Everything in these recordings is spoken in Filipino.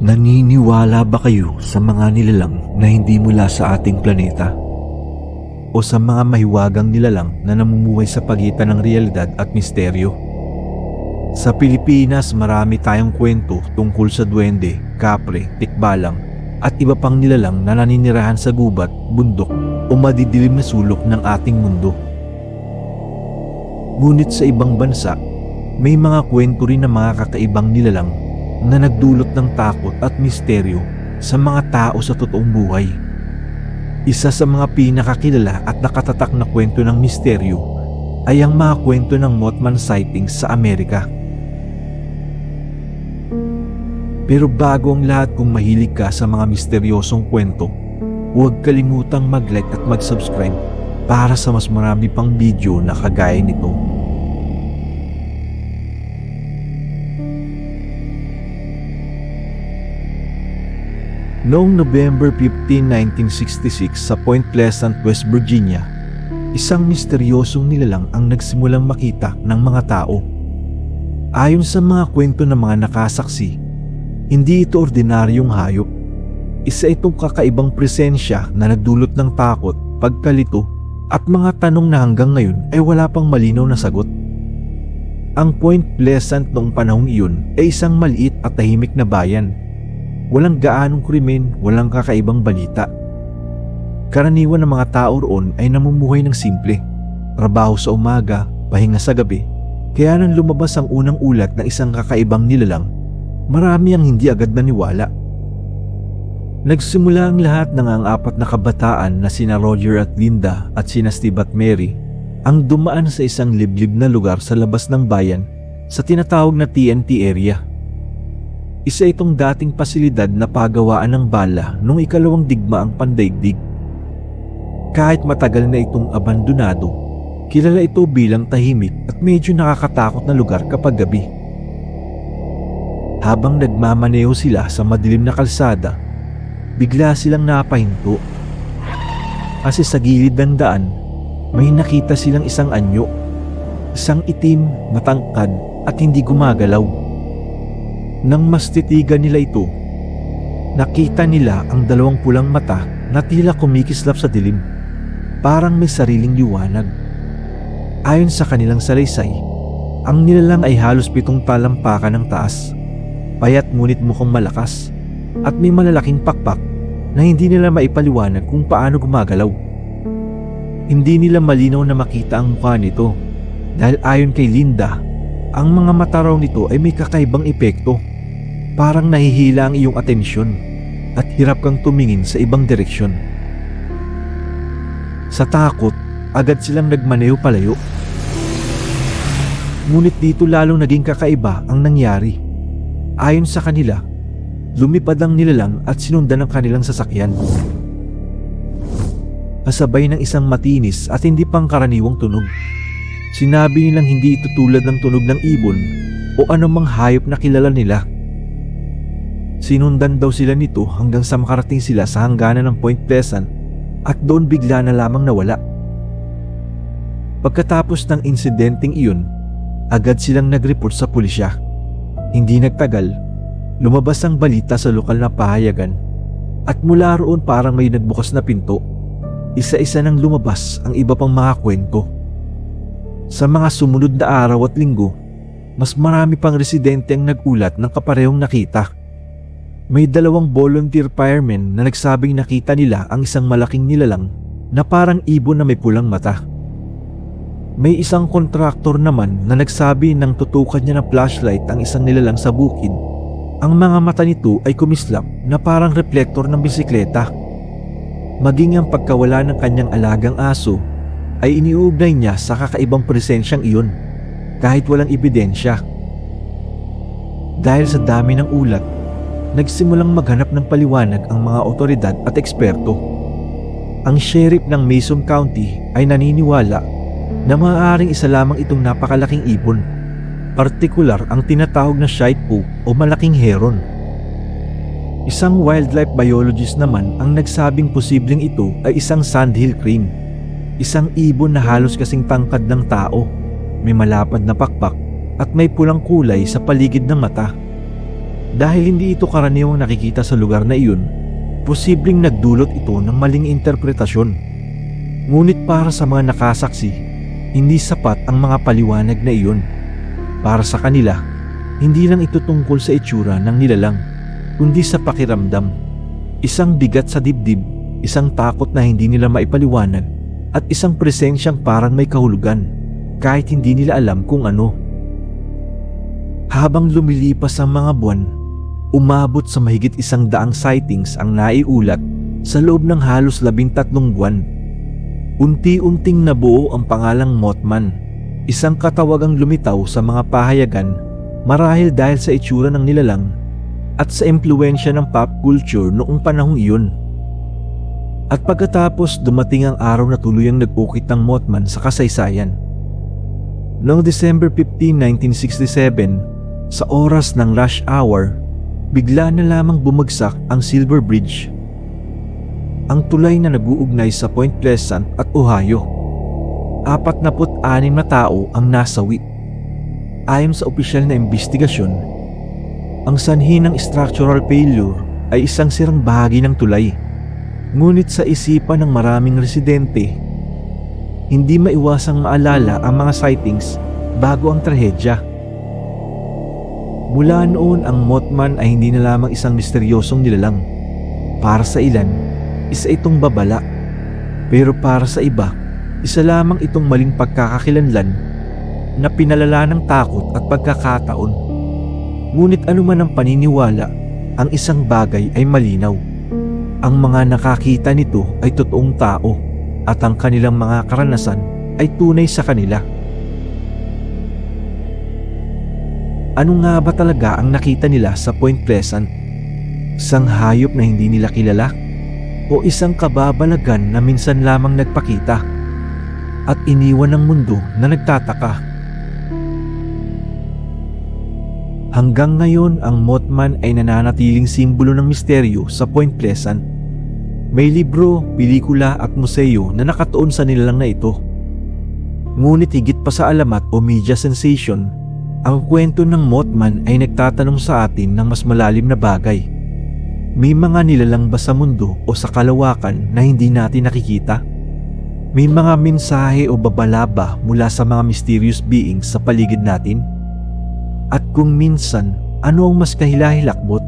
Naniniwala ba kayo sa mga nilalang na hindi mula sa ating planeta? O sa mga mahiwagang nilalang na namumuhay sa pagitan ng realidad at misteryo? Sa Pilipinas, marami tayong kwento tungkol sa duwende, kapre, tikbalang at iba pang nilalang na naninirahan sa gubat, bundok o madidilim na sulok ng ating mundo. Ngunit sa ibang bansa, may mga kwento rin ng mga kakaibang nilalang na nagdulot ng takot at misteryo sa mga tao sa totoong buhay. Isa sa mga pinakakilala at nakatatak na kwento ng misteryo ay ang mga kwento ng Mothman sightings sa Amerika. Pero bago ang lahat, kung mahilig ka sa mga misteryosong kwento, huwag kalimutang mag-like at mag-subscribe para sa mas marami pang video na kagaya nito. Noong November 15, 1966 sa Point Pleasant, West Virginia, isang misteryosong nilalang ang nagsimulang makita ng mga tao. Ayon sa mga kwento ng mga nakasaksi, hindi ito ordinaryong hayop. Isa itong kakaibang presensya na nagdulot ng takot, pagkalito at mga tanong na hanggang ngayon ay wala pang malinaw na sagot. Ang Point Pleasant noong panahong iyon ay isang maliit at tahimik na bayan. Walang gaanong krimen, walang kakaibang balita. Karaniwan ng mga tao roon ay namumuhay ng simple, trabaho sa umaga, pahinga sa gabi. Kaya nang lumabas ang unang ulat ng isang kakaibang nilalang, marami ang hindi agad naniwala. Nagsimula ang lahat ng ang apat na kabataan na sina Roger at Linda at sina Steve at Mary ang dumaan sa isang liblib na lugar sa labas ng bayan sa tinatawag na TNT area. Isa itong dating pasilidad na pagawaan ng bala noong ikalawang digmaang pandaigdig. Kahit matagal na itong abandonado, kilala ito bilang tahimik at medyo nakakatakot na lugar kapag gabi. Habang nagmamaneho sila sa madilim na kalsada, bigla silang napahinto. Kasi sa gilid ng daan, may nakita silang isang anyo, isang itim, matangkad at hindi gumagalaw. Nang mas titigan nila ito, nakita nila ang dalawang pulang mata na tila kumikislap sa dilim, parang may sariling liwanag. Ayon sa kanilang salaysay, ang nilalang ay halos 7 talampakan ng taas, payat ngunit mukhang malakas, at may malalaking pakpak na hindi nila maipaliwanag kung paano gumagalaw. Hindi nila malinaw na makita ang mukha nito dahil ayon kay Linda, ang mga mata raw nito ay may kakaibang epekto. Parang nahihila ang iyong atensyon at hirap kang tumingin sa ibang direksyon. Sa takot, agad silang nagmaneho palayo. Ngunit dito lalong naging kakaiba ang nangyari. Ayon sa kanila, lumipad ang nilalang at sinundan ang kanilang sasakyan. Kasabay ng isang matinis at hindi pangkaraniwang tunog. Sinabi nilang hindi ito tulad ng tunog ng ibon o anumang hayop na kilala nila. Sinundan daw sila nito hanggang sa makarating sila sa hangganan ng Point Pleasant at doon bigla na lamang nawala. Pagkatapos ng insidenteng iyon, agad silang nag-report sa pulisya. Hindi nagtagal, lumabas ang balita sa lokal na pahayagan at mula roon parang may nagbukas na pinto. Isa-isa nang lumabas ang iba pang mga kwento. Sa mga sumunod na araw at linggo, mas marami pang residente ang nagulat ng kaparehong nakita. May 2 volunteer firemen na nagsabing nakita nila ang isang malaking nilalang na parang ibon na may pulang mata. May isang kontraktor naman na nagsabi nang tutukan niya ng flashlight ang isang nilalang sa bukid, ang mga mata nito ay kumislap na parang reflektor ng bisikleta. Maging ang pagkawala ng kanyang alagang aso ay iniugnay niya sa kakaibang presensyang iyon kahit walang ebidensya. Dahil sa dami ng ulat, nagsimulang maghanap ng paliwanag ang mga otoridad at eksperto. Ang sheriff ng Mason County ay naniniwala na maaaring isa lamang itong napakalaking ibon, partikular ang tinatawag na shite-poop o malaking heron. Isang wildlife biologist naman ang nagsabing posibleng ito ay isang sandhill crane, isang ibon na halos kasing tangkad ng tao, may malapad na pakpak at may pulang kulay sa paligid ng mata. Dahil hindi ito karaniwang nakikita sa lugar na iyon, posibleng nagdulot ito ng maling interpretasyon. Ngunit para sa mga nakasaksi, hindi sapat ang mga paliwanag na iyon. Para sa kanila, hindi lang ito tungkol sa itsura ng nilalang, kundi sa pakiramdam. Isang bigat sa dibdib, isang takot na hindi nila maipaliwanag, at isang presensyang parang may kahulugan, kahit hindi nila alam kung ano. Habang lumilipas ang mga buwan, umabot sa mahigit 100 sightings ang naiulat sa loob ng halos 13 buwan. Unti-unting nabuo ang pangalang Mothman, isang katawagang lumitaw sa mga pahayagan marahil dahil sa itsura ng nilalang at sa impluwensya ng pop culture noong panahong iyon. At pagkatapos dumating ang araw na tuluyang nag-ukit ng Mothman sa kasaysayan. Noong December 15, 1967, sa oras ng rush hour, bigla na lamang bumagsak ang Silver Bridge, ang tulay na nag-uugnay sa Point Pleasant at Ohio. 46 na tao ang nasawi. Ayon sa opisyal na investigasyon, ang sanhi ng structural failure ay isang sirang bahagi ng tulay. Ngunit sa isipan ng maraming residente, hindi maiwasang maalala ang mga sightings bago ang trahedya. Mula noon, ang Mothman ay hindi na lamang isang misteryosong nilalang. Para sa ilan, isa itong babala. Pero para sa iba, isa lamang itong maling pagkakakilanlan na pinalala ng takot at pagkakataon. Ngunit anuman ang paniniwala, ang isang bagay ay malinaw. Ang mga nakakita nito ay totoong tao at ang kanilang mga karanasan ay tunay sa kanila. Ano nga ba talaga ang nakita nila sa Point Pleasant? Isang hayop na hindi nila kilala? O isang kababalagan na minsan lamang nagpakita at iniwan ng mundo na nagtataka? Hanggang ngayon, ang Mothman ay nananatiling simbolo ng misteryo sa Point Pleasant. May libro, pelikula at museo na nakatuon sa nilalang na ito. Ngunit higit pa sa alamat o media sensation, ang kwento ng Mothman ay nagtatanong sa atin ng mas malalim na bagay. May mga nilalang ba sa mundo o sa kalawakan na hindi natin nakikita? May mga mensahe o babala ba mula sa mga mysterious beings sa paligid natin? At kung minsan, ano ang mas kahilahilakbot?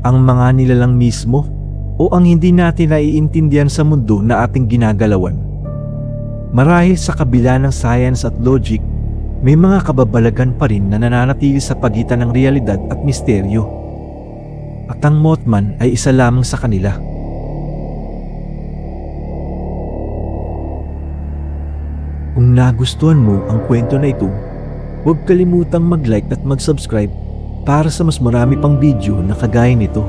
Ang mga nilalang mismo o ang hindi natin naiintindihan sa mundo na ating ginagalawan? Marahil sa kabila ng science at logic, may mga kababalagan pa rin na nananatili sa pagitan ng realidad at misteryo. At ang Mothman ay isa lamang sa kanila. Kung nagustuhan mo ang kwento na ito, huwag kalimutang mag-like at mag-subscribe para sa mas marami pang video na kagaya nito.